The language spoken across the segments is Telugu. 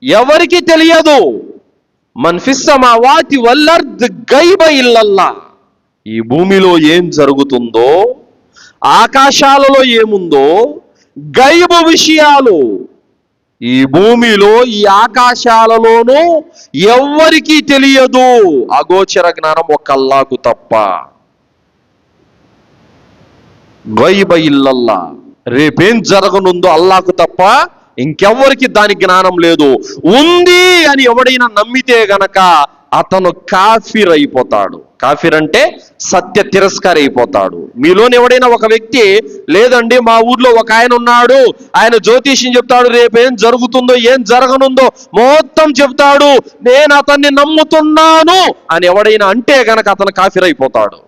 ఎవరికి తెలియదు. మన్ ఫిస్ సమావాతి వల్ అర్ద్ గైబ ఇల్లల్లా. ఈ భూమిలో ఏం జరుగుతుందో, ఆకాశాలలో ఏముందో గైబు విషయాలు ఈ భూమిలో ఈ ఆకాశాలలోనూ ఎవ్వరికీ తెలియదు. అగోచర జ్ఞానం ఒక్క అల్లాహకు తప్ప. గైబ ఇల్లల్లా, రేపేం జరగనుందో అల్లాహకు తప్ప ఇంకెవ్వరికి దాని జ్ఞానం లేదు. ఉంది అని ఎవడైనా నమ్మితే గనక అతను కాఫిర్ అయిపోతాడు. కాఫిర్ అంటే సత్య తిరస్కారి అయిపోతాడు. మీలోని ఎవడైనా ఒక వ్యక్తి, లేదండి మా ఊర్లో ఒక ఆయన ఉన్నాడు, ఆయన జ్యోతిష్యం చెప్తాడు, రేపేం జరుగుతుందో ఏం జరగనుందో మొత్తం చెప్తాడు, నేను అతన్ని నమ్ముతున్నాను అని ఎవడైనా అంటే గనక అతను కాఫిర్ అయిపోతాడు.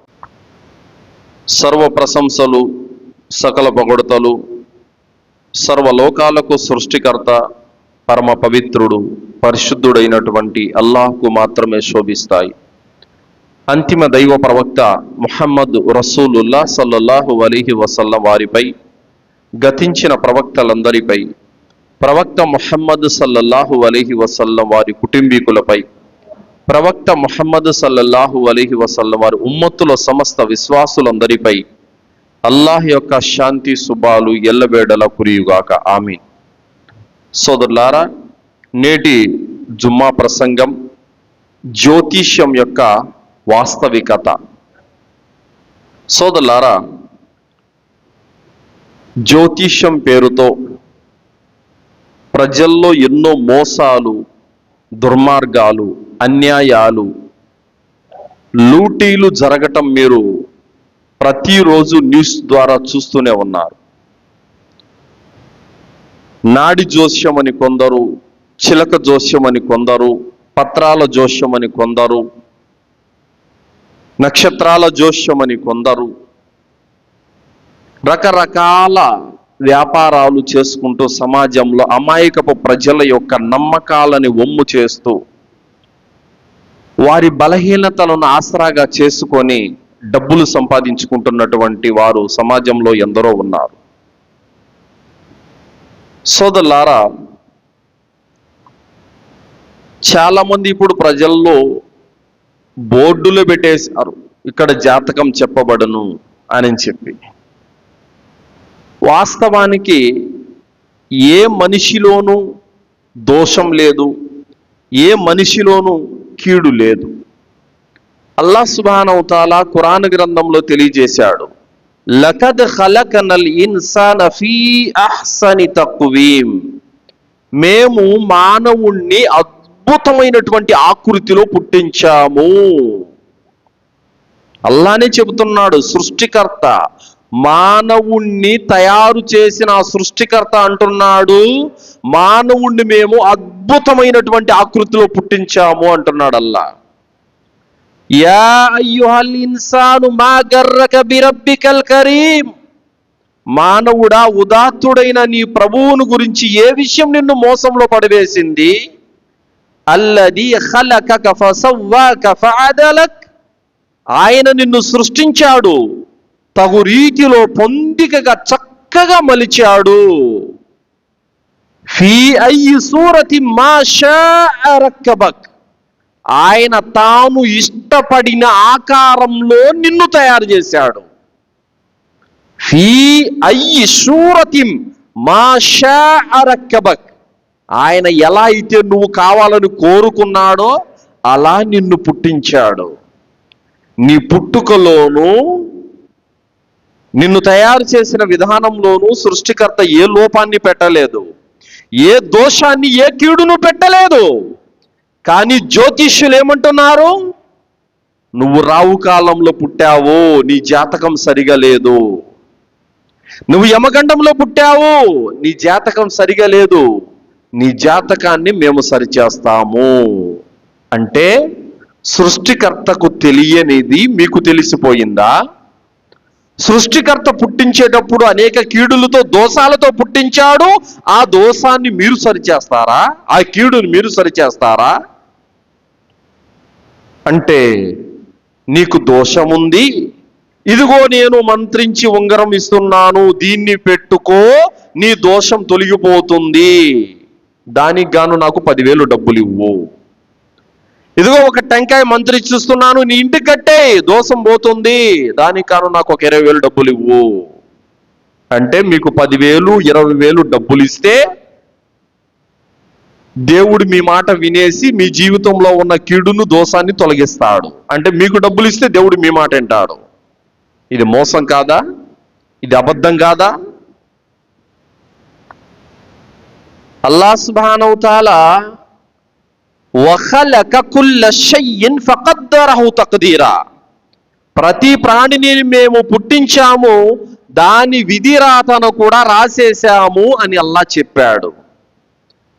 సర్వ ప్రశంసలు, సకల పొగడ్తలు సర్వలోకాలకు సృష్టికర్త, పరమ పవిత్రుడు, పరిశుద్ధుడైనటువంటి అల్లాహ్కు మాత్రమే శోభిస్తాయి. అంతిమ దైవ ప్రవక్త ముహమ్మద్ రసూలుల్లా సల్లల్లాహు అలైహి వసల్లం వారిపై, గతించిన ప్రవక్తలందరిపై, ప్రవక్త ముహమ్మద్ సల్లల్లాహు అలైహి వసల్లం వారి కుటుంబీకులపై, ప్రవక్త ముహమ్మద్ సల్లల్లాహు అలైహి వసల్లం వారి ఉమ్మత్తుల సమస్త విశ్వాసులందరిపై అల్లాహ్ యొక్క శాంతి శుభాలు ఎల్లవేళలా కురియుగాక. ఆమీన్. సోదరులారా, నేటి జుమ్మా ప్రసంగం జ్యోతిష్యం యొక్క వాస్తవికత. సోదరులారా, జ్యోతిష్యం పేరుతో ప్రజల్లో ఎన్నో మోసాలు, దుర్మార్గాలు, అన్యాయాలు, లూటీలు జరగటం మీరు ప్రతిరోజు న్యూస్ ద్వారా చూస్తూనే ఉన్నారు. నాడి జోస్యం అని కొందరు, చిలక జోస్యం అని కొందరు, పత్రాల జోస్యం అని కొందరు, నక్షత్రాల జోస్యం అని కొందరు, రకరకాల వ్యాపారాలు చేసుకుంటూ సమాజంలో అమాయకపు ప్రజల యొక్క నమ్మకాలని వమ్ము చేస్తూ వారి బలహీనతలను ఆసరాగా చేసుకొని డబ్బులు సంపాదించుకుంటున్నటువంటి వారు సమాజంలో ఎందరో ఉన్నారు. సోదరులారా, చాలామంది ఇప్పుడు ప్రజల్లో బోర్డులు పెట్టేశారు, ఇక్కడ జాతకం చెప్పబడును అని చెప్పి. వాస్తవానికి ఏ మనిషిలోనూ దోషం లేదు, ఏ మనిషిలోనూ కీడు లేదు. అల్లాహ్ సుబ్హానహు వ తఆలా ఖురాన్ గ్రంథంలో తెలియజేశాడు, లకద్ ఖలకనల్ ఇన్సాన ఫీ అహ్సని తక్వీం. మేము మానవుణ్ణి అద్భుతమైనటువంటి ఆకృతిలో పుట్టించాము. అల్లానే చెబుతున్నాడు, సృష్టికర్త మానవుణ్ణి తయారు చేసిన ఆ సృష్టికర్త అంటున్నాడు, మానవుణ్ణి మేము అద్భుతమైనటువంటి ఆకృతిలో పుట్టించాము అంటున్నాడు అల్లా. యా అయ్యుహల్ ఇన్సాను మా గర్రక బిరబ్బికల్ కరీం. మానవుడా, ఉదాత్తుడైన నీ ప్రభువును గురించి ఏ విషయం నిన్ను మోసంలో పడవేసింది? అల్లదీ ఖలకక ఫసవ్వాక ఫఅదలక్. ఆయన నిన్ను సృష్టించాడు, తగు రీతిలో పొందికగా చక్కగా మలిచాడు. ఫీ అయ్యి సూరతి మా షాఅ రక్కబక్. ఆయన తాను ఇష్టపడిన ఆకారంలో నిన్ను తయారు చేశాడు. ఫీ అయ్యి సూరతిం మా షాఅ రక్కబక్. ఆయన ఎలా అయితే నువ్వు కావాలని కోరుకున్నాడో అలా నిన్ను పుట్టించాడు. నీ పుట్టుకలోనూ నిన్ను తయారు చేసిన విధానంలోనూ సృష్టికర్త ఏ లోపాన్ని పెట్టలేదు, ఏ దోషాన్ని, ఏ కీడును పెట్టలేదు. కానీ జ్యోతిష్యులు ఏమంటున్నారు? నువ్వు రావు కాలంలో పుట్టావు, నీ జాతకం సరిగా లేదు. నువ్వు యమగండంలో పుట్టావు, నీ జాతకం సరిగా లేదు, నీ జాతకాన్ని మేము సరిచేస్తాము. అంటే సృష్టికర్తకు తెలియనిది మీకు తెలిసిపోయిందా? సృష్టికర్త పుట్టించేటప్పుడు అనేక కీడులతో, దోషాలతో పుట్టించాడు. ఆ దోషాన్ని మీరు సరిచేస్తారా? ఆ కీడుని మీరు సరిచేస్తారా? అంటే నీకు దోషముంది, ఇదిగో నేను మంత్రించి ఉంగరం ఇస్తున్నాను, దీన్ని పెట్టుకో, నీ దోషం తొలగిపోతుంది. దానికి గాను నాకు 10,000 డబ్బులు ఇవ్వు. ఇదిగో ఒక టెంకాయ మంత్రి ఇచ్చిస్తున్నాను, నీ ఇంటికి కట్టే, దోషం పోతుంది, దానికి గాను నాకు ఒక 20,000 డబ్బులు ఇవ్వు అంటే మీకు 10,000 20,000 డబ్బులు ఇస్తే దేవుడు మీ మాట వినేసి మీ జీవితంలో ఉన్న కీడును దోషాన్ని తొలగిస్తాడు. అంటే మీకు డబ్బులు ఇస్తే దేవుడు మీ మాట వింటాడు. ఇది మోసం కాదా? ఇది అబద్ధం కాదా? అల్లాహ్ సుబ్హానహు తఆలా వఖలక కుల్ల షైఇన్ ఫఖద్దరహు తక్దీరా, ప్రతి ప్రాణిని మేము పుట్టించాము, దాని విధిరాతను కూడా రాసేశాము అని అల్లాహ్ చెప్పాడు.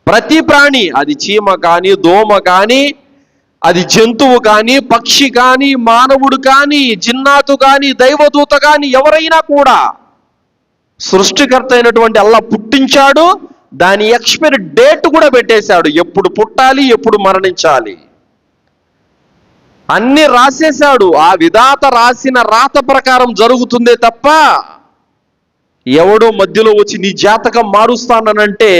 ప్రతి ప్రాణి, అది చీమ కానీ, దోమ కానీ, అది జంతువు కానీ, పక్షి కానీ, మానవుడు కానీ, జిన్నాతు కానీ, దైవదూత కానీ, ఎవరైనా కూడా సృష్టికర్త అయినటువంటి అల్లాహ్ పుట్టించాడు. దాని ఎక్స్పైరీ డేట్ కూడా పెట్టేశాడు, ఎప్పుడు పుట్టాలి, ఎప్పుడు మరణించాలి, అన్ని రాసేశాడు. ఆ విధాత రాసిన రాత ప్రకారం జరుగుతుందే తప్ప ఎవడో మధ్యలో వచ్చి నీ జాతకం మారుస్తానంటే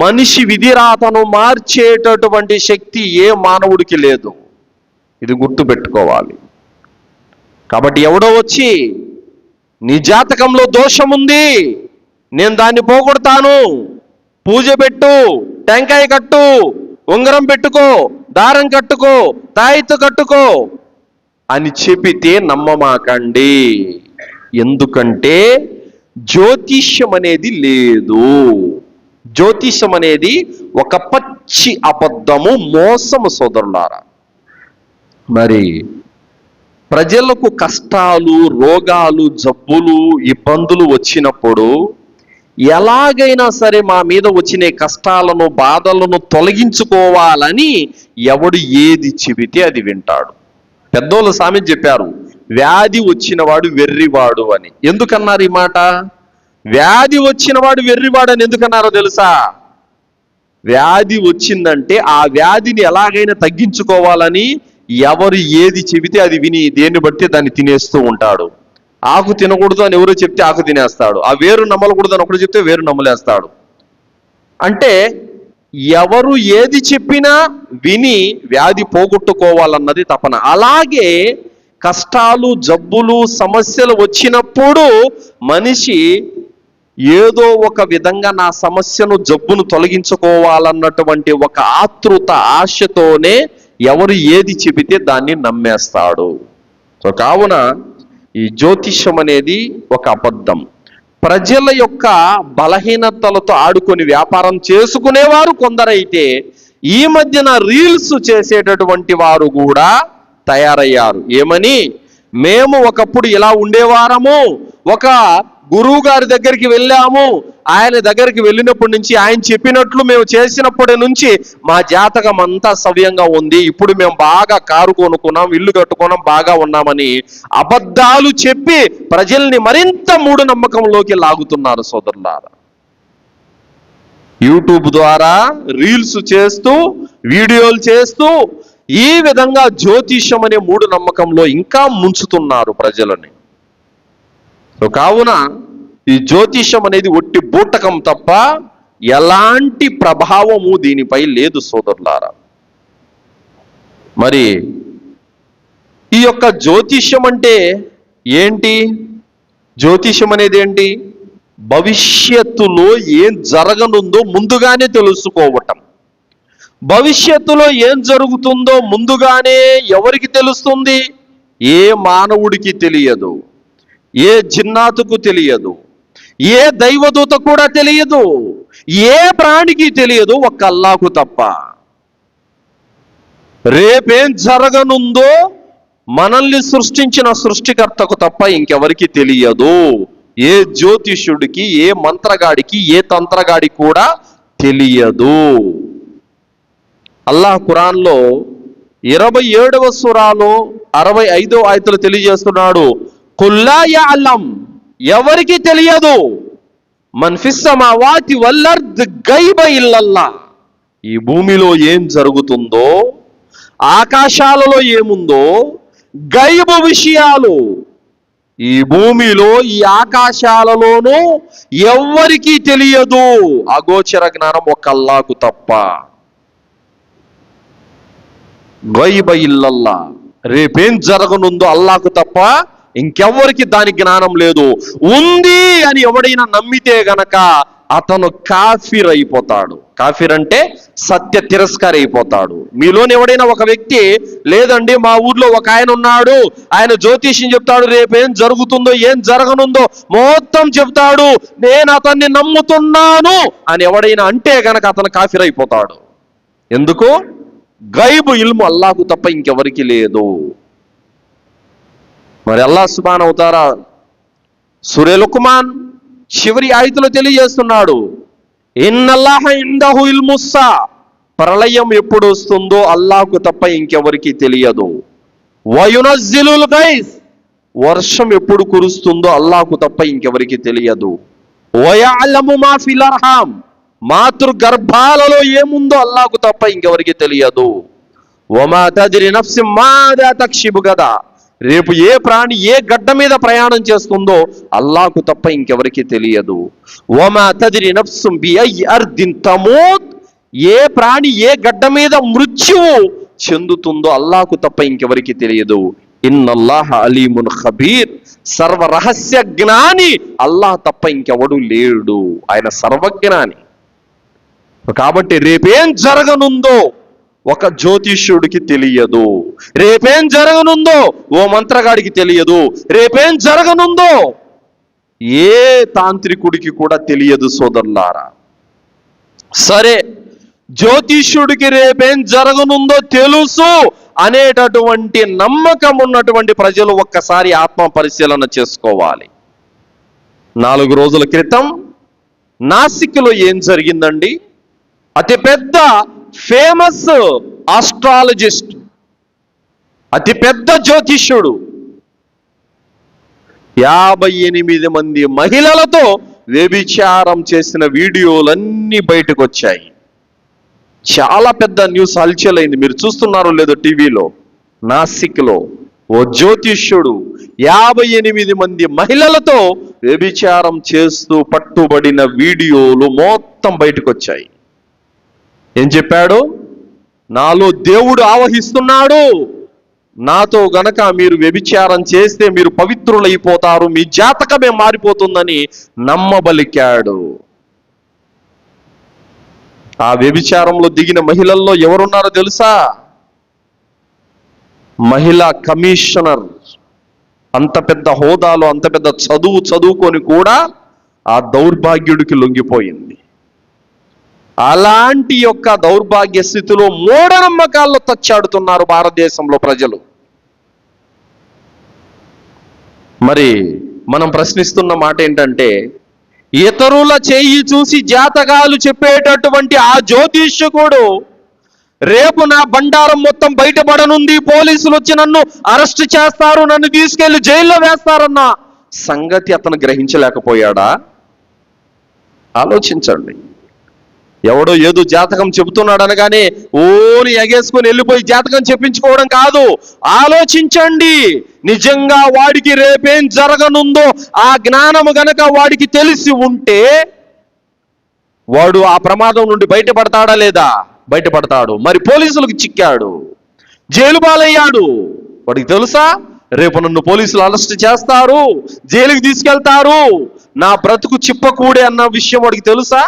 మనిషి విధిరాతను మార్చేటటువంటి శక్తి ఏ మానవుడికి లేదు. ఇది గుర్తుపెట్టుకోవాలి. కాబట్టి ఎవడో వచ్చి నీ జాతకంలో దోషం ఉంది, నేను దాన్ని పోగొడతాను, పూజ పెట్టు, టెంకాయ కట్టు, ఉంగరం పెట్టుకో, దారం కట్టుకో, తాయిత్తు కట్టుకో అని చెప్పితే నమ్మమాకండి. ఎందుకంటే జ్యోతిష్యం అనేది లేదు. జ్యోతిష్యం అనేది ఒక పచ్చి అబద్ధము, మోసము సోదరులారా. మరి ప్రజలకు కష్టాలు, రోగాలు, జబ్బులు, ఇబ్బందులు వచ్చినప్పుడు ఎలాగైనా సరే మా మీద వచ్చిన కష్టాలను, బాధలను తొలగించుకోవాలని ఎవడు ఏది చెబితే అది వింటాడు. పెద్దోళ్ళు సామెత చెప్పారు, వ్యాధి వచ్చినవాడు వెర్రివాడు అని. ఎందుకన్నారు ఈ మాట? వ్యాధి వచ్చినవాడు వెర్రివాడు అని ఎందుకన్నారో తెలుసా? వ్యాధి వచ్చిందంటే ఆ వ్యాధిని ఎలాగైనా తగ్గించుకోవాలని ఎవరు ఏది చెబితే అది విని దేన్ని బట్టి దాన్ని తినేస్తూ ఉంటాడు. ఆకు తినకూడదు అని ఎవరో చెప్తే ఆకు తినేస్తాడు. ఆ వేరు నమ్మలకూడదు అని ఒకటి చెప్తే వేరు నమ్మలేస్తాడు. అంటే ఎవరు ఏది చెప్పినా విని వ్యాధి పోగొట్టుకోవాలన్నది తపన. అలాగే కష్టాలు, జబ్బులు, సమస్యలు వచ్చినప్పుడు మనిషి ఏదో ఒక విధంగా నా సమస్యను, జబ్బును తొలగించుకోవాలన్నటువంటి ఒక ఆతృత, ఆశతోనే ఎవరు ఏది చెబితే దాన్ని నమ్మేస్తాడు. సో కావున ఈ జ్యోతిష్యం అనేది ఒక అబద్ధం. ప్రజల యొక్క బలహీనతలతో ఆడుకొని వ్యాపారం చేసుకునేవారు కొందరైతే ఈ మధ్యన రీల్స్ చేసేటటువంటి వారు కూడా తయారయ్యారు. ఏమని? మేము ఒకప్పుడు ఇలా ఉండేవారము, ఒక గురువు గారి దగ్గరికి వెళ్ళాము, ఆయన దగ్గరికి వెళ్ళినప్పటి నుంచి ఆయన చెప్పినట్లు మేము చేసినప్పటి నుంచి మా జాతకం అంతా సవ్యంగా ఉంది, ఇప్పుడు మేము బాగా కారు కొనుక్కున్నాం, ఇల్లు కట్టుకున్నాం, బాగా ఉన్నామని అబద్ధాలు చెప్పి ప్రజల్ని మరింత మూఢనమ్మకంలోకి లాగుతున్నారు సోదరులారా. యూట్యూబ్ ద్వారా రీల్స్ చేస్తూ, వీడియోలు చేస్తూ ఈ విధంగా జ్యోతిష్యం అనే మూఢనమ్మకంలో ఇంకా ముంచుతున్నారు ప్రజలని. సో కావున ఈ జ్యోతిష్యం అనేది ఒట్టి బూటకం తప్ప ఎలాంటి ప్రభావము దీనిపై లేదు సోదరులారా. మరి ఈ యొక్క జ్యోతిష్యం అంటే ఏంటి? జ్యోతిష్యం అనేది ఏంటి? భవిష్యత్తులో ఏం జరగనుందో ముందుగానే తెలుసుకోవటం. భవిష్యత్తులో ఏం జరుగుతుందో ముందుగానే ఎవరికి తెలుస్తుంది? ఏ మానవుడికి తెలియదు, ఏ జిన్నాతుకు తెలియదు, ఏ దైవదూత కూడా తెలియదు, ఏ ప్రాణికి తెలియదు, ఒక్క అల్లాహకు తప్ప. రేపేం జరగనుందో మనల్ని సృష్టించిన సృష్టికర్తకు తప్ప ఇంకెవరికి తెలియదు. ఏ జ్యోతిష్యుడికి, ఏ మంత్రగాడికి, ఏ తంత్రగాడికి కూడా తెలియదు. అల్లాహ్ ఖురాన్లో 27వ సూరాలో 65వ ఆయతలో తెలియజేస్తున్నాడు, కుల్లా యఅలం, ఎవరికి తెలియదు, మన్ ఫిస్ సమావాతి వల్ అర్ద్ గైబ ఇల్లల్లాహ్, ఈ భూమిలో ఏం జరుగుతుందో, ఆకాశాలలో ఏముందో, గైబు విషయాలు ఈ భూమిలో ఈ ఆకాశాలలోనూ ఎవ్వరికీ తెలియదు అగోచర జ్ఞానం ఒక అల్లాహకు తప్ప. గైబ ఇల్లల్లా, రేపేం జరగనుందో అల్లాహకు తప్ప ఇంకెవ్వరికి దాని జ్ఞానం లేదు. ఉంది అని ఎవడైనా నమ్మితే గనక అతను కాఫిర్ అయిపోతాడు. కాఫిర్ అంటే సత్య తిరస్కారి అయిపోతాడు. మీలోని ఎవడైనా ఒక వ్యక్తి, లేదండి మా ఊర్లో ఒక ఆయన ఉన్నాడు, ఆయన జ్యోతిష్యం చెప్తాడు, రేపేం జరుగుతుందో ఏం జరగనుందో మొత్తం చెప్తాడు, నేను అతన్ని నమ్ముతున్నాను అని ఎవడైనా అంటే గనక అతను కాఫిర్ అయిపోతాడు. ఎందుకు? గైబు ఇల్ము అల్లాహకు తప్ప ఇంకెవరికి లేదు. మరి అల్లాహ్ సుబ్హానహు వ తఆలా సూరా లుక్మాన్ చివరి ఆయతులో తెలియజేస్తున్నాడు, ఇన్నల్లాహ ఇందహు ఇల్ముస్సా, ప్రళయం ఎప్పుడు వస్తుందో అల్లాహకు తప్ప ఇంకెవరికి తెలియదు. వయునజ్జిలుల్ గైస్, వర్షం ఎప్పుడు కురుస్తుందో అల్లాహకు తప్ప ఇంకెవరికి తెలియదు. వయఅలము మా ఫిల్ అర్హాం, మాతృ గర్భాలలో ఏముందో అల్లాహకు తప్ప ఇంకెవరికి తెలియదు. వమా తద్రి నఫ్సిం మాదా తక్షిబు గదా, రేపు ఏ ప్రాణి ఏ గడ్డ మీద ప్రయాణం చేస్తుందో అల్లాహకు తప్ప ఇంకెవరికి తెలియదు. వమా తద్రి నఫ్సుం బిఅయ్యి అర్దిన్ తమూత్, ఏ ప్రాణి ఏ గడ్డ మీద మృత్యువు చెందుతుందో అల్లాహకు తప్ప ఇంకెవరికి తెలియదు. ఇన్నల్లాహ అలీమున్ ఖబీర్, సర్వ రహస్య జ్ఞాని అల్లాహ్ తప్ప ఇంకెవడు లేడు, ఆయన సర్వజ్ఞాని. కాబట్టి రేపేం జరగనుందో ఒక జ్యోతిష్యుడికి తెలియదు, రేపేం జరగనుందో ఓ మంత్రగాడికి తెలియదు, రేపేం జరగనుందో ఏ తాంత్రికుడికి కూడా తెలియదు సోదరులారా. సరే, జ్యోతిష్యుడికి రేపేం జరగనుందో తెలుసు అనేటటువంటి నమ్మకం ఉన్నటువంటి ప్రజలు ఒక్కసారి ఆత్మ పరిశీలన చేసుకోవాలి. 4 రోజుల క్రితం నాసిక్లో ఏం జరిగిందండి? అతిపెద్ద ఫేమస్ ఆస్ట్రాలజిస్ట్, అతిపెద్ద జ్యోతిష్యుడు 58 మంది మహిళలతో వ్యభిచారం చేసిన వీడియోలన్నీ బయటకు వచ్చాయి. చాలా పెద్ద న్యూస్ హల్చలైంది. మీరు చూస్తున్నారో లేదో టీవీలో. నాసిక్లో ఓ జ్యోతిష్యుడు 58 మంది మహిళలతో వ్యభిచారం చేస్తూ పట్టుబడిన వీడియోలు మొత్తం బయటకు వచ్చాయి. ఏం చెప్పాడు? నాలో దేవుడు ఆవహిస్తున్నాడు, నాతో గనక మీరు వ్యభిచారం చేస్తే మీరు పవిత్రులైపోతారు, మీ జాతకమే మారిపోతుందని నమ్మబలికాడు. ఆ వ్యభిచారంలో దిగిన మహిళల్లో ఎవరున్నారో తెలుసా? మహిళా కమిషనర్. అంత పెద్ద హోదాలో అంత పెద్ద చదువుకొని కూడా ఆ దౌర్భాగ్యుడికి లొంగిపోయింది. అలాంటి యొక్క దౌర్భాగ్య స్థితిలో మూఢనమ్మకాల్లో తచ్చాడుతున్నారు భారతదేశంలో ప్రజలు. మరి మనం ప్రశ్నిస్తున్న మాట ఏంటంటే, ఇతరుల చెయ్యి చూసి జాతకాలు చెప్పేటటువంటి ఆ జ్యోతిష్యకుడు రేపు నా బండారం మొత్తం బయటపడనుంది, పోలీసులు వచ్చి నన్ను అరెస్ట్ చేస్తారు, నన్ను తీసుకెళ్లి జైల్లో వేస్తారన్న సంగతి అతను గ్రహించలేకపోయాడా? ఆలోచించండి. ఎవడో ఏదో జాతకం చెబుతున్నాడు అనగానే ఓని ఎగేసుకొని వెళ్ళిపోయి జాతకం చెప్పించుకోవడం కాదు. ఆలోచించండి. నిజంగా వాడికి రేపేం జరగనుందో ఆ జ్ఞానము గనక వాడికి తెలిసి ఉంటే వాడు ఆ ప్రమాదం నుండి బయటపడతాడా లేదా? బయటపడతాడు. మరి పోలీసులకు చిక్కాడు, జైలు పాలయ్యాడు. వాడికి తెలుసా రేపు నన్ను పోలీసులు అరెస్ట్ చేస్తారు, జైలుకి తీసుకెళ్తారు, నా బ్రతుకు చిప్పకూడే అన్న విషయం వాడికి తెలుసా?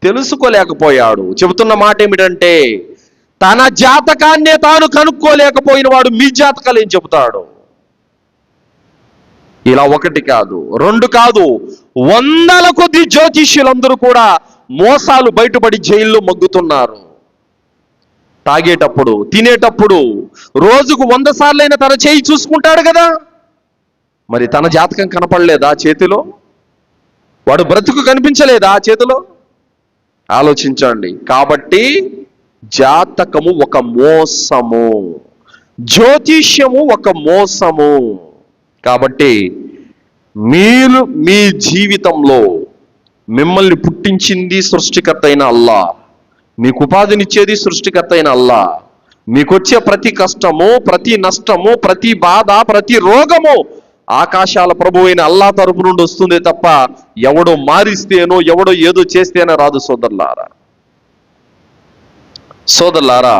తెలుసుకోలేకపోయాడు. చెబుతున్న మాట ఏమిటంటే, తన జాతకాన్నే తాను కనుక్కోలేకపోయిన వాడు మీ జాతకాలు ఏం చెబుతాడు? ఇలా 1 కాదు 2 కాదు, 100ల కొద్ది జ్యోతిష్యులందరూ కూడా మోసాలు బయటపడి జైల్లో మగ్గుతున్నారు. తాగేటప్పుడు, తినేటప్పుడు రోజుకు 100 సార్లైనా తన చేయి చూసుకుంటాడు కదా. మరి తన జాతకం కనపడలేదా చేతిలో? వాడు బ్రతుకు కనిపించలేదా చేతిలో? ఆలోచించండి. కాబట్టి జాతకము ఒక మోసము, జ్యోతిష్యము ఒక మోసము. కాబట్టి మీరు మీ జీవితంలో మిమ్మల్ని పుట్టించింది సృష్టికర్త అయిన అల్లాహ్, మీకు ఉపాధినిచ్చేది సృష్టికర్త అయిన అల్లాహ్. మీకొచ్చే ప్రతి కష్టము, ప్రతి నష్టము, ప్రతి బాధ, ప్రతి రోగము ఆకాశాల ప్రభు అయిన అల్లా తరపు నుండి వస్తుంది తప్ప ఎవడో మారిస్తేనో ఎవడో ఏదో చేస్తేనో రాదు. సోదరులారా,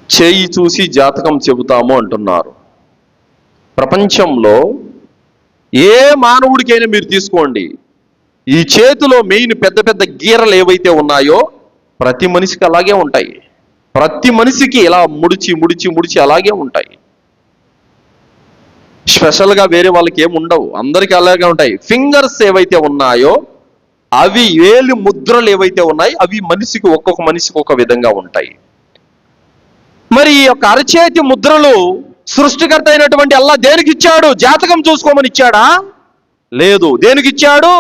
చేయి చూసి జాతకం చెబుతాము అంటున్నారు. ప్రపంచంలో ఏ మానవుడికైనా మీరు తీసుకోండి, ఈ చేతిలో మెయిన్ పెద్ద పెద్ద గీరలు ఏవైతే ఉన్నాయో ప్రతి మనిషికి అలాగే ఉంటాయి. ప్రతి మనిషికి ఇలా ముడిచి ముడిచి ముడిచి అలాగే ఉంటాయి. స్పెషల్గా వేరే వాళ్ళకి ఏమి ఉండవు, అందరికీ అలాగే ఉంటాయి. ఫింగర్స్ ఏవైతే ఉన్నాయో అవి, వేలు ముద్రలు ఏవైతే ఉన్నాయి అవి మనిషికి ఒక్కొక్క మనిషికి ఒక విధంగా ఉంటాయి. మరి ఈ యొక్క అరచేతి ముద్రలు సృష్టికర్త అయినటువంటి అల్లా దేనికి ఇచ్చాడు? జాతకం చూసుకోమని ఇచ్చాడా? లేదు. దేనికి ఇచ్చాడు?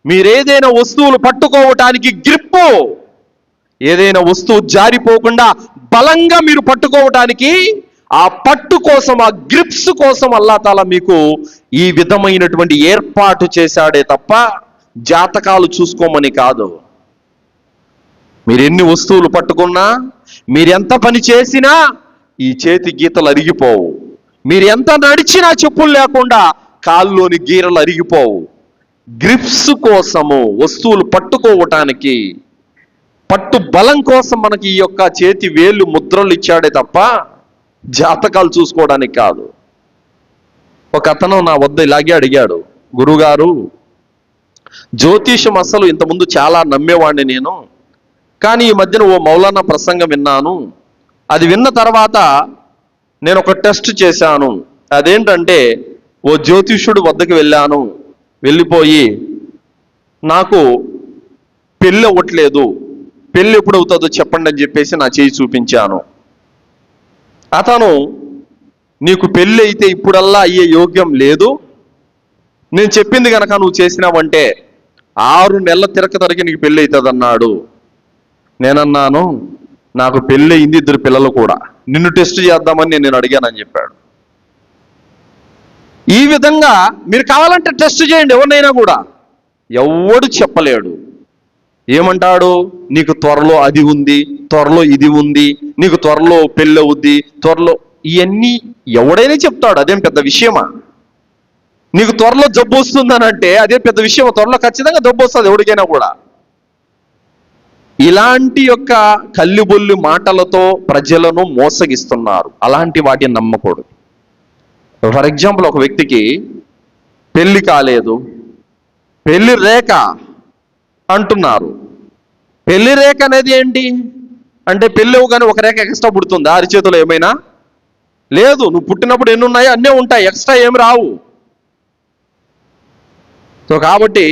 మీరేదైనా వస్తువులు పట్టుకోవటానికి గ్రిప్పు, ఏదైనా వస్తువు జారిపోకుండా బలంగా మీరు పట్టుకోవటానికి ఆ పట్టు కోసం, ఆ గ్రిప్స్ కోసం అల్లా తాలా మీకు ఈ విధమైనటువంటి ఏర్పాటు చేశాడే తప్ప జాతకాలు చూసుకోమని కాదు. మీరు ఎన్ని వస్తువులు పట్టుకున్నా, మీరెంత పని చేసినా ఈ చేతి గీతలు అరిగిపోవు. మీరు ఎంత నడిచినా చెప్పులు లేకుండా కాల్లోని గీరలు అరిగిపోవు. గ్రిప్స్ కోసము, వస్తువులు పట్టుకోవటానికి, పట్టు బలం కోసం మనకి ఈ యొక్క చేతి వేలు ముద్రలు ఇచ్చాడే తప్ప జాతకాలు చూసుకోవడానికి కాదు. ఒక అతను నా వద్ద ఇలాగే అడిగాడు, గురుగారు జ్యోతిషం అసలు ఇంతకుముందు చాలా నమ్మేవాడిని నేను, కానీ ఈ మధ్యన ఓ మౌలానా ప్రసంగం విన్నాను. అది విన్న తర్వాత నేను ఒక టెస్ట్ చేశాను. అదేంటంటే ఓ జ్యోతిష్యుడు వద్దకు వెళ్ళాను. వెళ్ళిపోయి నాకు పెళ్ళి అవ్వట్లేదు, పెళ్ళి ఎప్పుడు అవుతుందో చెప్పండి అని చెప్పేసి నా చేయి చూపించాను. అతను, నీకు పెళ్ళి అయితే ఇప్పుడల్లా అయ్యే యోగ్యం లేదు, నేను చెప్పింది కనుక నువ్వు చేసినావంటే 6 నెలల తిరగతరికి నీకు పెళ్ళి అవుతుంది అన్నాడు. నేనన్నాను, నాకు పెళ్ళి అయింది, 2 పిల్లలు కూడా, నిన్ను టెస్ట్ చేద్దామని నేను అడిగానని చెప్పాడు. ఈ విధంగా మీరు కావాలంటే టెస్ట్ చేయండి ఎవరినైనా కూడా, ఎవడు చెప్పలేడు. ఏమంటాడు? నీకు త్వరలో అది ఉంది, త్వరలో ఇది ఉంది, నీకు త్వరలో పెళ్ళి అవుద్ది, త్వరలో, ఇవన్నీ ఎవడైనా చెప్తాడు. అదేం పెద్ద విషయమా? నీకు త్వరలో జబ్బు వస్తుందని అంటే అదే పెద్ద విషయం. త్వరలో ఖచ్చితంగా జబ్బు వస్తుంది ఎవరికైనా కూడా. ఇలాంటి యొక్క కల్లిబొల్లి మాటలతో ప్రజలను మోసగిస్తున్నారు. అలాంటి వాటిని నమ్మకూడదు. ఫర్ ఎగ్జాంపుల్, ఒక వ్యక్తికి పెళ్లి కాలేదు, పెళ్లి రేఖ అంటున్నారు. పెళ్లి రేఖ అనేది ఏంటి అంటే, పెళ్ళి కానీ ఒక రేఖ ఎక్స్ట్రా పుడుతుందా అరిచేతిలో? ఏమైనా లేదు. నువ్వు పుట్టినప్పుడు ఎన్ని ఉన్నాయో అన్నీ ఉంటాయి, ఎక్స్ట్రా ఏమి రావు. సో కాబట్టి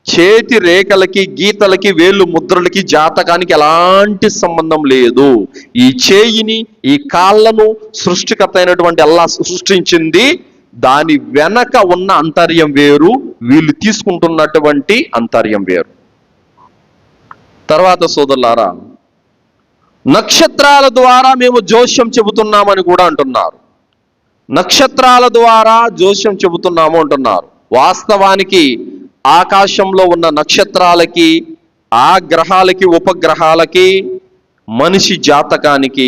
చేతి రేఖలకి, గీతలకి, వేళ్ళు ముద్రలకి, జాతకానికి ఎలాంటి సంబంధం లేదు. ఈ చేయిని, ఈ కాళ్ళను సృష్టికర్త అయినటువంటి అల్లా సృష్టించింది. దాని వెనక ఉన్న అంతర్యం వేరు, వీళ్ళు తీసుకుంటున్నటువంటి అంతర్యం వేరు. తర్వాత సోదరులారా, నక్షత్రాల ద్వారా మేము జోస్యం చెబుతున్నామని కూడా అంటున్నారు. నక్షత్రాల ద్వారా జోస్యం చెబుతున్నాము అంటున్నారు. వాస్తవానికి ఆకాశంలో ఉన్న నక్షత్రాలకి, ఆ గ్రహాలకి, ఉపగ్రహాలకి, మనిషి జాతకానికి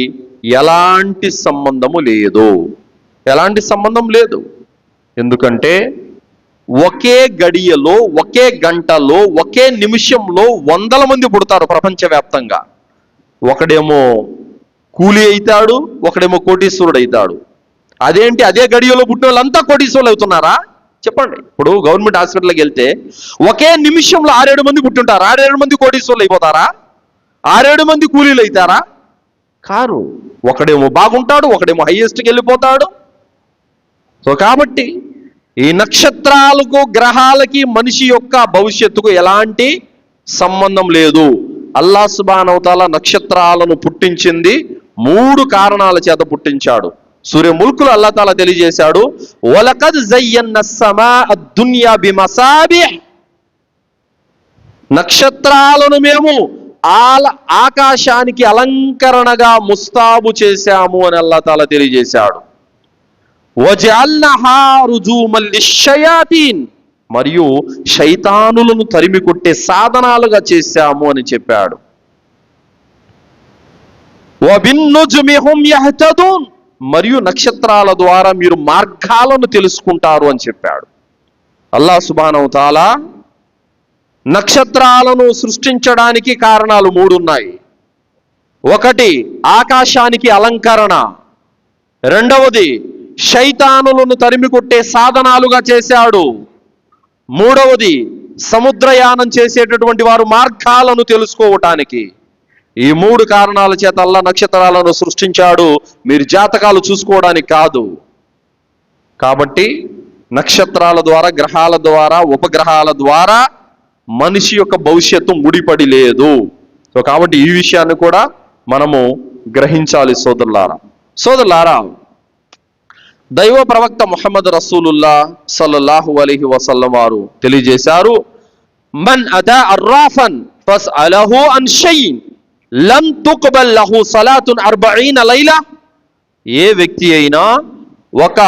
ఎలాంటి సంబంధము లేదు. ఎలాంటి సంబంధం లేదు. ఎందుకంటే ఒకే గడియలో, ఒకే గంటలో, ఒకే నిమిషంలో 100 మంది పుడతారు ప్రపంచవ్యాప్తంగా. ఒకడేమో కూలి అవుతాడు, ఒకడేమో కోటీశ్వరుడు అవుతాడు. అదేంటి? అదే గడియలో పుట్టిన వాళ్ళంతా కోటీశ్వరులు అవుతున్నారా? చెప్పండి. ఇప్పుడు గవర్నమెంట్ హాస్పిటల్కి వెళ్తే ఒకే నిమిషంలో 6-7 మంది పుట్టుంటారు. 6-7 మంది కోటీశ్వరులు అయిపోతారా? 6-7 మంది కూలీలు అవుతారా? కారు. ఒకడేమో బాగుంటాడు, ఒకడేమో హైయెస్ట్కి వెళ్ళిపోతాడు. సో కాబట్టి ఈ నక్షత్రాలకు, గ్రహాలకి, మనిషి యొక్క భవిష్యత్తుకు ఎలాంటి సంబంధం లేదు. అల్లా సుబ్హానహు వ తఆలా నక్షత్రాలను పుట్టించింది 3 కారణాల చేత పుట్టించాడు. సూర్య ముల్కులు అల్లా తాలా తెలియజేశాడు, వలకద్ జయ్యన్న సమాఅ దున్యా బిమసాబిహ్, నక్షత్రాలను మేము ఆకాశానికి అలంకరణగా ముస్తాబు చేశాము అని అల్లా తాలా తెలియజేశాడు. వజఅల్నహా రుజూమల్ లిశ్శయాతీన్, మరియు శైతానులను తరిమి కొట్టే సాధనాలుగా చేశాము అని చెప్పాడు. వబిన్నుజ్మి హుమ్ యహ్తదూన్, మరియు నక్షత్రాల ద్వారా మీరు మార్గాలను తెలుసుకుంటారు అని చెప్పాడు. అల్లాహ్ సుబ్హానహు తఆలా నక్షత్రాలను సృష్టించడానికి కారణాలు 3 ఉన్నాయి. ఒకటి ఆకాశానికి అలంకరణ, రెండవది శైతానులను తరిమి కొట్టే సాధనాలుగా చేశాడు, మూడవది సముద్రయానం చేసేటటువంటి వారు మార్గాలను తెలుసుకోవటానికి. ఈ 3 కారణాల చేత అల్లా నక్షత్రాలను సృష్టించాడు, మీరు జాతకాలు చూసుకోవడానికి కాదు. కాబట్టి నక్షత్రాల ద్వారా, గ్రహాల ద్వారా, ఉపగ్రహాల ద్వారా మనిషి యొక్క భవిష్యత్తు ముడిపడి లేదు. సో కాబట్టి ఈ విషయాన్ని కూడా మనము గ్రహించాలి సోదరులారా. దైవ ప్రవక్త ముహమ్మద్ రసూలుల్లా సల్లల్లాహు అలైహి వసల్లం వారు తెలియజేశారు, మన్ అతా అర్రాఫన్ ఫస్అలహు అన్ షైఇన్ లం తుక్బల్ లహు సలాతున్ 40 లైలా. ఏ వ్యక్తి అయినా ఒక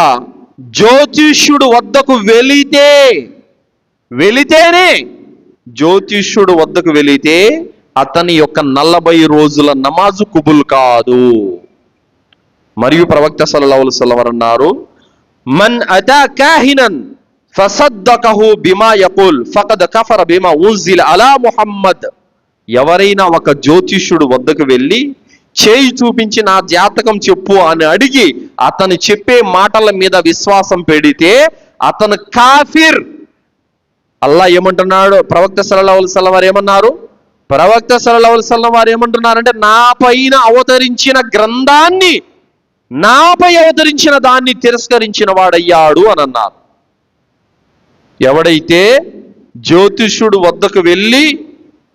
జ్యోతిష్యుడు వద్దకు వెళితేనే జ్యోతిష్యుడు వద్దకు వెళితే అతని యొక్క 40 రోజుల నమాజు కుబుల్ కాదు. మరియు ప్రవక్త సల్లల్లాహు అలైహి వసల్లం అన్నారు, మన్ అతా కాహినన్ ఫసద్దకహు బిమా యఖుల్ ఫఖద్ కఫర బిమా ఉన్జిల అలా ముహమ్మద్. ఎవరైనా ఒక జ్యోతిష్యుడు వద్దకు వెళ్ళి చేయి చూపించి నా జాతకం చెప్పు అని అడిగి అతను చెప్పే మాటల మీద విశ్వాసం పెడితే అతను కాఫిర్. అల్లా ఏమంటున్నాడు? ప్రవక్త సల్లల్లాహు అలైహి వసల్లం వారు ఏమన్నారు? ప్రవక్త సల్లల్లాహు అలైహి వసల్లం వారు ఏమంటున్నారంటే, నా పైన అవతరించిన గ్రంథాన్ని, నాపై అవతరించిన దాన్ని తిరస్కరించిన వాడయ్యాడు అని అన్నారు. ఎవడైతే జ్యోతిష్యుడు వద్దకు వెళ్ళి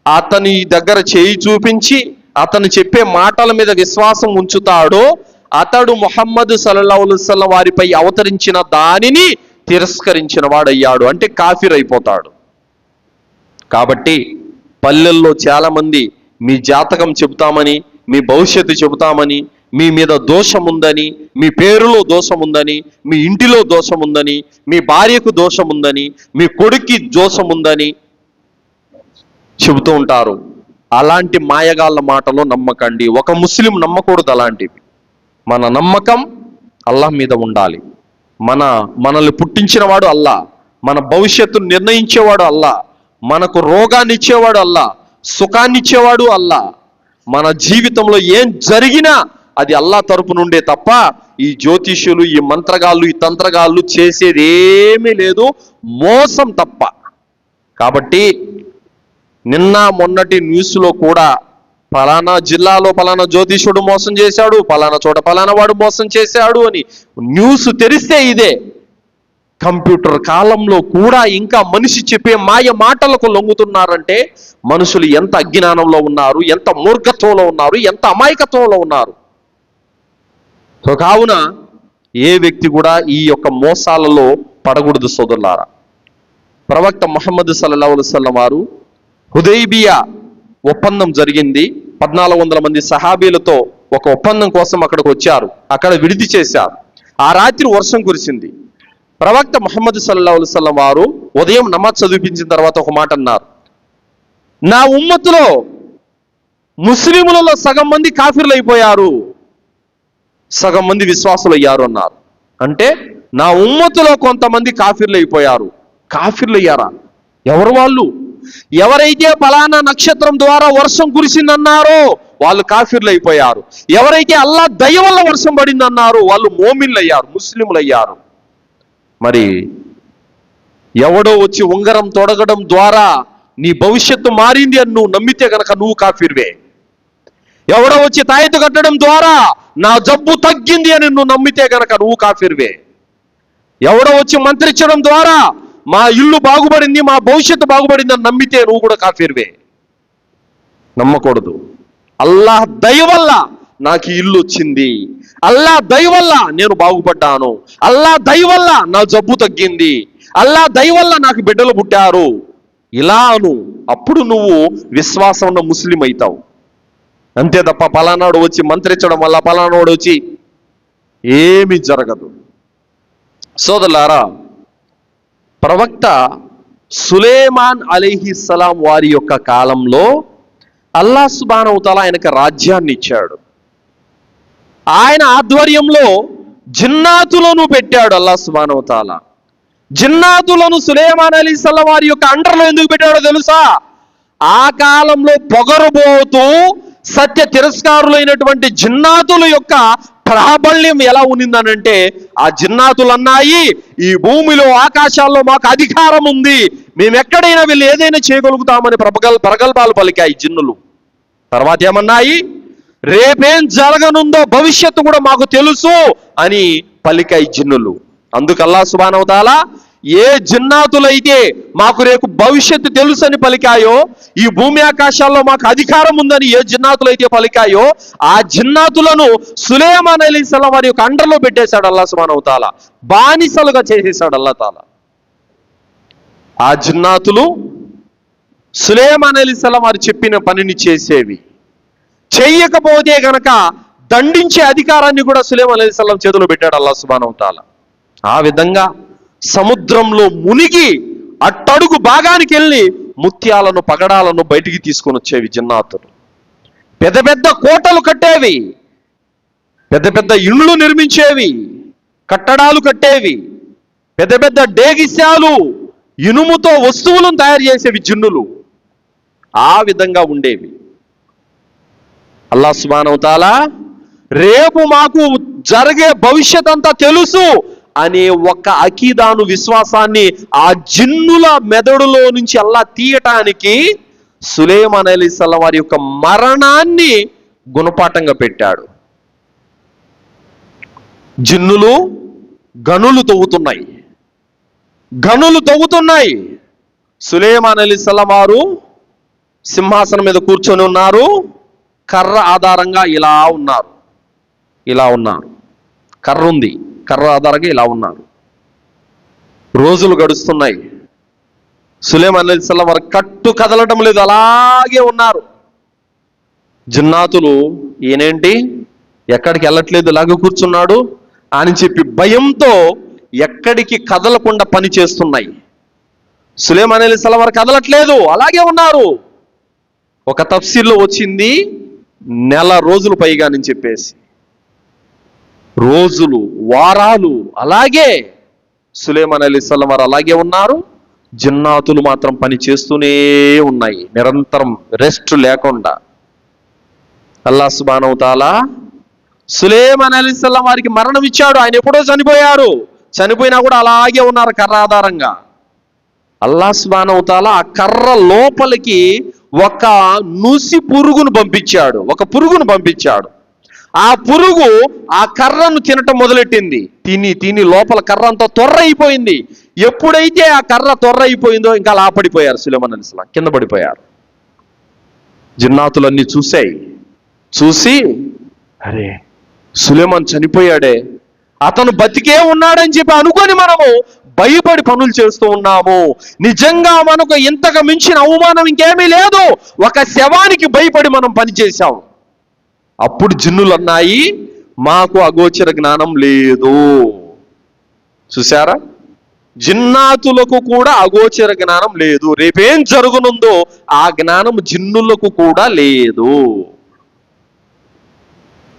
అతని దగ్గర చేయి చూపించి అతను చెప్పే మాటల మీద విశ్వాసం ఉంచుతాడో అతడు ముహమ్మద్ సల్లల్లాహు అలైహి వసల్లం వారిపై అవతరించిన దానిని తిరస్కరించిన వాడయ్యాడు, అంటే కాఫిర్ అయిపోతాడు. కాబట్టి పల్లెల్లో చాలా మంది మీ జాతకం చెబుతామని, మీ భవిష్యత్తు చెబుతామని, మీ మీద దోషం ఉందని, మీ పేరులో దోషం ఉందని, మీ ఇంటిలో దోషం ఉందని, మీ భార్యకు దోషం ఉందని, మీ కొడుక్కి దోషం ఉందని చెబుతూ ఉంటారు. అలాంటి మాయగాళ్ళ మాటలో నమ్మకండి. ఒక ముస్లిం నమ్మకూడదు అలాంటివి. మన నమ్మకం అల్లాహ్ మీద ఉండాలి. మనల్ని పుట్టించినవాడు అల్లాహ్, మన భవిష్యత్తును నిర్ణయించేవాడు అల్లాహ్, మనకు రోగాన్ని ఇచ్చేవాడు అల్లాహ్, సుఖాన్ని ఇచ్చేవాడు అల్లాహ్. మన జీవితంలో ఏం జరిగినా అది అల్లాహ్ తరపు నుండే తప్ప ఈ జ్యోతిష్యులు, ఈ మంత్రగాళ్ళు, ఈ తంత్రగాళ్ళు చేసేది ఏమీ లేదు, మోసం తప్ప. కాబట్టి నిన్న మొన్నటి న్యూస్లో కూడా ఫలానా జిల్లాలో ఫలానా జ్యోతిష్యుడు మోసం చేశాడు, ఫలానా చోట ఫలానా వాడు మోసం చేశాడు అని న్యూస్ తెరిస్తే ఇదే. కంప్యూటర్ కాలంలో కూడా ఇంకా మనిషి చెప్పే మాయ మాటలకు లొంగుతున్నారంటే మనుషులు ఎంత అజ్ఞానంలో ఉన్నారు, ఎంత మూర్ఖత్వంలో ఉన్నారు, ఎంత అమాయకత్వంలో ఉన్నారు. సో కావున ఏ వ్యక్తి కూడా ఈ యొక్క మోసాలలో పడకూడదు సోదరులారా. ప్రవక్త ముహమ్మద్ సల్లల్లాహు అలైహి వసల్లం వారు హుదైబియా ఒప్పందం జరిగింది. 1400 మంది సహాబీలతో ఒక ఒప్పందం కోసం అక్కడికి వచ్చారు. అక్కడ విడిది చేశారు. ఆ రాత్రి వర్షం కురిసింది. ప్రవక్త ముహమ్మద్ సల్లల్లాహు అలైహి వసల్లం వారు ఉదయం నమాజ్ చదివించిన తర్వాత ఒక మాట అన్నారు, నా ఉమ్మతులో ముస్లిములలో సగం మంది కాఫిర్లు అయిపోయారు, సగం మంది విశ్వాసులు అయ్యారు అన్నారు. అంటే నా ఉమ్మతులో కొంతమంది కాఫిర్లు అయిపోయారు. కాఫిర్లు అయ్యారా? ఎవరు వాళ్ళు? ఎవరైతే ఫలానా నక్షత్రం ద్వారా వర్షం కురిసిందన్నారో వాళ్ళు కాఫిర్లు అయిపోయారు. ఎవరైతే అల్లాహ్ దయ వల్ల వర్షం పడిందన్నారో వాళ్ళు మోమిన్లు అయ్యారు, ముస్లింలు అయ్యారు. మరి ఎవడో వచ్చి ఉంగరం తొడగడం ద్వారా నీ భవిష్యత్తు మారింది అని నువ్వు నమ్మితే గనక నువ్వు కాఫిర్వే. ఎవడో వచ్చి తాయెత్తు కట్టడం ద్వారా నా జబ్బు తగ్గింది అని నువ్వు నమ్మితే గనక నువ్వు కాఫిర్వే. ఎవడో వచ్చి మంత్రించడం ద్వారా మా ఇల్లు బాగుపడింది, మా భవిష్యత్తు బాగుపడింది అని నమ్మితే నువ్వు కూడా కాఫిర్వే. నమ్మకూడదు. అల్లాహ్ దయ వల్ల నాకు ఇల్లు వచ్చింది, అల్లాహ్ దయ వల్ల నేను బాగుపడ్డాను, అల్లాహ్ దయ వల్ల నా జబ్బు తగ్గింది, అల్లాహ్ దయ వల్ల నాకు బిడ్డలు పుట్టారు, ఇలా అను. అప్పుడు నువ్వు విశ్వాసం ఉన్న ముస్లిం అవుతావు. అంతే తప్ప పలానాడు వచ్చి మంత్రించడం వల్ల పలానాడు వచ్చి ఏమీ జరగదు. సోదరులారా, ప్రవక్త సులేమాన్ అలైహిస్సలాం వారి యొక్క కాలంలో అల్లాహ్ సుబ్హానహు వ తఆలా ఆయనకు రాజ్యాన్ని ఇచ్చాడు. ఆయన ఆధ్వర్యంలో జిన్నాతులను పెట్టాడు అల్లాహ్ సుబ్హానహు వ తఆలా. జిన్నాతులను సులైమాన్ అలైహిస్సలాం వారి యొక్క అండర్లో ఎందుకు పెట్టాడో తెలుసా? ఆ కాలంలో పొగరుబోతూ సత్య తిరస్కారులైనటువంటి జిన్నాతుల యొక్క ప్రాబల్యం ఎలా ఉన్నిందనంటే, ఆ జిన్నాతులు అన్నాయి, ఈ భూమిలో ఆకాశాల్లో మాకు అధికారం ఉంది, మేము ఎక్కడైనా వెళ్ళి ఏదైనా చేయగలుగుతామని ప్రగల్భాలు పలికాయి జిన్నులు. తర్వాత ఏమన్నాయి? రేపేం జరగనుందో భవిష్యత్తు కూడా మాకు తెలుసు అని పలికాయి జిన్నులు. అందుకు అల్లాహ్ సుబ్హానహు వ తఆలా ఏ జిన్నాతులైతే మాకు రేపు భవిష్యత్తు తెలుసు అని పలికాయో, ఈ భూమి ఆకాశాల్లో మాకు అధికారం ఉందని ఏ జిన్నాతులైతే పలికాయో, ఆ జిన్నాతులను సులైమాన్ అలైహిస్సలాం వారి యొక్క అండర్లో పెట్టేశాడు అల్లాహ్ సుబ్హానహు వ తఆలా. బానిసలుగా చేసేశాడు అల్లాహ్ తాలా. ఆ జిన్నాతులు సులైమాన్ అలైహిస్సలాం వారు చెప్పిన పనిని చేసేవి. చెయ్యకపోతే గనక దండించే అధికారాన్ని కూడా సులైమాన్ అలైహిస్సలాం చేతిలో పెట్టాడు అల్లాహ్ సుబ్హానహు వ తఆలా. ఆ విధంగా సముద్రంలో మునిగి అట్టడుగు భాగానికి వెళ్ళి ముత్యాలను పగడాలను బయటికి తీసుకొని వచ్చేవి జిన్నాతులు. పెద్ద పెద్ద కోటలు కట్టేవి, పెద్ద పెద్ద ఇండ్లు నిర్మించేవి, కట్టడాలు కట్టేవి, పెద్ద పెద్ద డేగిశాలు, ఇనుముతో వస్తువులను తయారు చేసేవి జిన్నులు. ఆ విధంగా ఉండేవి. అల్లాహ్ సుబ్హానహు వ తఆలా రేపు మాకు జరిగే భవిష్యత్ అంతా తెలుసు అనే ఒక అకీదాను, విశ్వాసాన్ని ఆ జిన్నుల మెదడులో నుంచి అల్లాహ్ తీయటానికి సులైమాన్ అలైహిస్సలాం వారి యొక్క మరణాన్ని గుణపాఠంగా పెట్టాడు. జిన్నులు గనులు తవ్వుతున్నాయి. సులైమాన్ అలైహిస్సలాం వారు సింహాసనం మీద కూర్చొని ఉన్నారు. కర్ర ఆధారంగా ఇలా ఉన్నారు. కర్ర ఉంది, కర్ర ఆధారంగా ఇలా ఉన్నారు. రోజులు గడుస్తున్నాయి. సులైమాన్ అలైహిస్సలాం వారు కట్టు కదలటం లేదు, అలాగే ఉన్నారు. జిన్నాతులు ఈయనేంటి ఎక్కడికి వెళ్ళట్లేదు, ఇలాగే కూర్చున్నాడు అని చెప్పి భయంతో ఎక్కడికి కదలకుండా పని చేస్తున్నాయి. సులైమాన్ అలైహిస్సలాం వారు కదలట్లేదు, అలాగే ఉన్నారు. ఒక తఫ్సీర్లో వచ్చింది 1 నెల రోజులు పైగా అని చెప్పేసి. రోజులు, వారాలు అలాగే సులైమాన్ అలైహిస్సలాం వారు అలాగే ఉన్నారు. జిన్నాతులు మాత్రం పని చేస్తూనే ఉన్నాయి, నిరంతరం రెస్ట్ లేకుండా. అల్లాహ్ సుబ్హానహు వ తఆలా సులైమాన్ అలైహిస్సలాం వారికి మరణం ఇచ్చాడు. ఆయన ఎప్పుడో చనిపోయారు. చనిపోయినా కూడా అలాగే ఉన్నారు కర్ర ఆధారంగా. అల్లాహ్ సుబ్హానహు వ తఆలా ఆ కర్ర లోపలికి ఒక నుసి పురుగును పంపించాడు, ఒక పురుగును పంపించాడు. ఆ పురుగు ఆ కర్రను తినటం మొదలెట్టింది. తిని లోపల కర్ర అంతా తొర్ర అయిపోయింది. ఎప్పుడైతే ఆ కర్ర తొర్ర అయిపోయిందో ఇంకా అలా పడిపోయారు సులైమాన్ అలైహిస్సలాం, కింద పడిపోయారు. జిన్నాతులన్నీ చూసి అరే సులైమాన్ చనిపోయాడే, అతను బతికే ఉన్నాడని చెప్పి అనుకొని మనము భయపడి పనులు చేస్తూ ఉన్నాము. నిజంగా మనకు ఇంతకు మించిన అవమానం ఇంకేమీ లేదు. ఒక శవానికి భయపడి మనం పని చేశాం. అప్పుడు జిన్నులు అన్నాయి, మాకు అగోచర జ్ఞానం లేదు. చూసారా, జిన్నాతులకు కూడా అగోచర జ్ఞానం లేదు. రేపేం జరుగునుందో ఆ జ్ఞానం జిన్నులకు కూడా లేదు.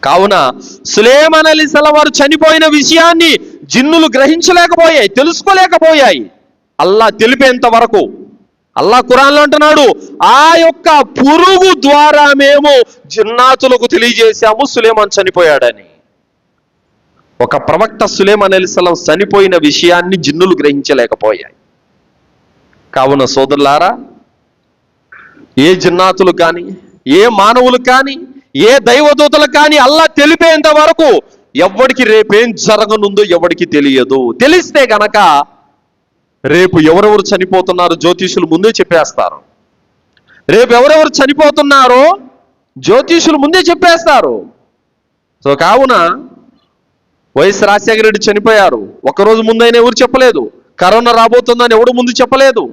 కావున సులైమాన్ అలైహిస్సలాం వారు చనిపోయిన విషయాన్ని జిన్నులు గ్రహించలేకపోయాయి, తెలుసుకోలేకపోయాయి. అల్లాహ్ తెలిపేంత వరకు. అల్లాహ్ ఖురాన్లో అంటున్నాడు, ఆ యొక్క పురుగు ద్వారా మేము జిన్నాతులకు తెలియజేశాము సులైమాన్ చనిపోయాడని. ఒక ప్రవక్త సులైమాన్ అలైహిస్సలాం చనిపోయిన విషయాన్ని జిన్నులు గ్రహించలేకపోయాయి. కావున సోదరులారా, ఏ జిన్నాతులు కానీ, ఏ మానవులు కానీ, ఏ దైవదూతలు కానీ అల్లాహ్ తెలిపేంత వరకు ఎవరికి రేపేం జరగనుందో ఎవరికి తెలియదు. తెలిస్తే గనక రేపు ఎవరెవరు చనిపోతున్నారో జ్యోతిషులు ముందే చెప్పేస్తారు. రేపు ఎవరెవరు చనిపోతున్నారో జ్యోతిషులు ముందే చెప్పేస్తారు. సో కావున వైఎస్ రాజశేఖర రెడ్డి చనిపోయారు, ఒకరోజు ముందైనా ఎవరు చెప్పలేదు. కరోనా రాబోతుందని ఎవడు ముందు చెప్పలేదు.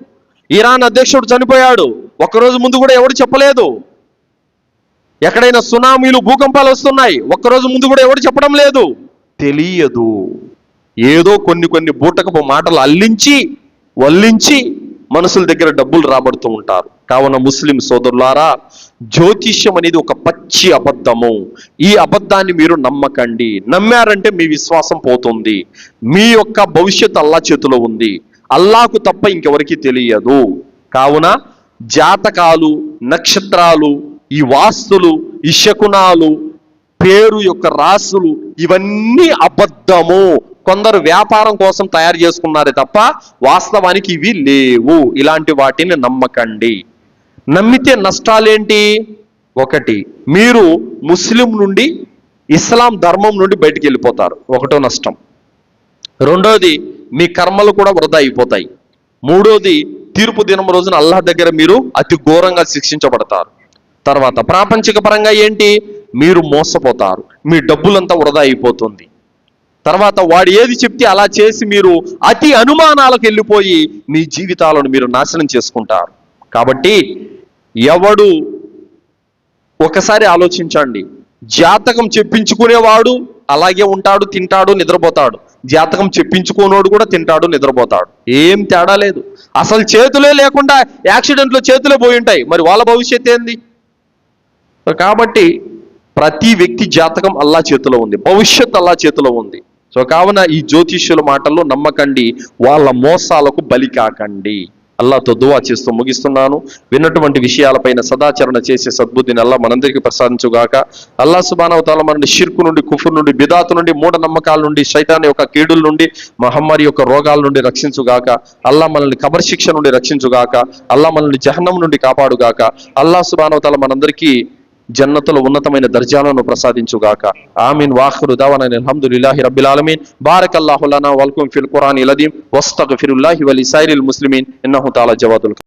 ఇరాన్ అధ్యక్షుడు చనిపోయాడు, ఒకరోజు ముందు కూడా ఎవడు చెప్పలేదు. ఎక్కడైనా సునామీలు, భూకంపాలు వస్తున్నాయి, ఒక్కరోజు ముందు కూడా ఎవడు చెప్పడం లేదు. తెలియదు. ఏదో కొన్ని బూటకపు మాటలు అల్లించి వల్లించి మనుషుల దగ్గర డబ్బులు రాబడుతూ ఉంటారు. కావున ముస్లిం సోదరులారా, జ్యోతిష్యం అనేది ఒక పచ్చి అబద్ధము. ఈ అబద్ధాన్ని మీరు నమ్మకండి. నమ్మారంటే మీ విశ్వాసం పోతుంది. మీ యొక్క భవిష్యత్తు అల్లా చేతిలో ఉంది. అల్లాకు తప్ప ఇంకెవరికి తెలియదు. కావున జాతకాలు, నక్షత్రాలు, ఈ వాస్తులు, ఈ శకునాలు, పేరు యొక్క రాసులు, ఇవన్నీ అబద్ధము. కొందరు వ్యాపారం కోసం తయారు చేసుకున్నారే తప్ప వాస్తవానికి ఇవి లేవు. ఇలాంటి వాటిని నమ్మకండి. నమ్మితే నష్టాలేంటి? ఒకటి, మీరు ముస్లిం నుండి ఇస్లాం ధర్మం నుండి బయటికి వెళ్ళిపోతారు, ఒకటో నష్టం. రెండోది, మీ కర్మలు కూడా వృధా అయిపోతాయి. మూడోది, తీర్పు దినం రోజున అల్లాహ్ దగ్గర మీరు అతి ఘోరంగా శిక్షించబడతారు. తర్వాత ప్రాపంచిక పరంగా ఏంటి? మీరు మోసపోతారు, మీ డబ్బులంతా వృధా అయిపోతుంది. తర్వాత వాడు ఏది చెప్తే అలా చేసి మీరు అతి అనుమానాలకు వెళ్ళిపోయి మీ జీవితాలను మీరు నాశనం చేసుకుంటారు. కాబట్టి ఎవడు, ఒకసారి ఆలోచించండి, జాతకం చెప్పించుకునేవాడు అలాగే ఉంటాడు, తింటాడు, నిద్రపోతాడు. జాతకం చెప్పించుకోనోడు కూడా తింటాడు, నిద్రపోతాడు. ఏం తేడా లేదు. అసలు చేతులే లేకుండా యాక్సిడెంట్లో చేతులే పోయి ఉంటాయి, మరి వాళ్ళ భవిష్యత్తు ఏంది? కాబట్టి ప్రతి వ్యక్తి జాతకం అల్లా చేతిలో ఉంది, భవిష్యత్తు అల్లా చేతిలో ఉంది. సో కావున ఈ జ్యోతిష్యుల మాటల్లో నమ్మకండి, వాళ్ళ మోసాలకు బలి కాకండి. అల్లాతో దువా చేస్తూ ముగిస్తున్నాను. విన్నటువంటి విషయాలపైన సదాచరణ చేసే సద్బుద్ధిని అల్లా మనందరికీ ప్రసాదించుగాక. అల్లా సుబ్హానహు వ తఆలా మనల్ని షిర్కు నుండి, కుఫర్ నుండి, బిదాత్ నుండి, మూఢనమ్మకాల నుండి, శైతాన్ యొక్క కీడుల నుండి, మహమ్మారి యొక్క రోగాల నుండి రక్షించుగాక. అల్లా మనల్ని కబర్ శిక్ష నుండి రక్షించుగాక. అల్లా మనల్ని జహన్నం నుండి కాపాడుగాక. అల్లా సుబ్హానహు వ తఆలా మనందరికీ జన్నతుల ఉన్నతమైన దర్జాలను ప్రసాదించుగాక. ఆమీన్. వాఖిరు దవానా అల్హమ్దులిల్లాహి రబ్బిల్ ఆలమీన్. బారకల్లాహు లనా వలకుం ఫిల్ ఖురానిల్ అదీమ్ వస్తగ్ఫిరుల్లాహి వలిసైరిల్ ముస్లిమీన్ ఇన్నహు తఆలా జవాదుల్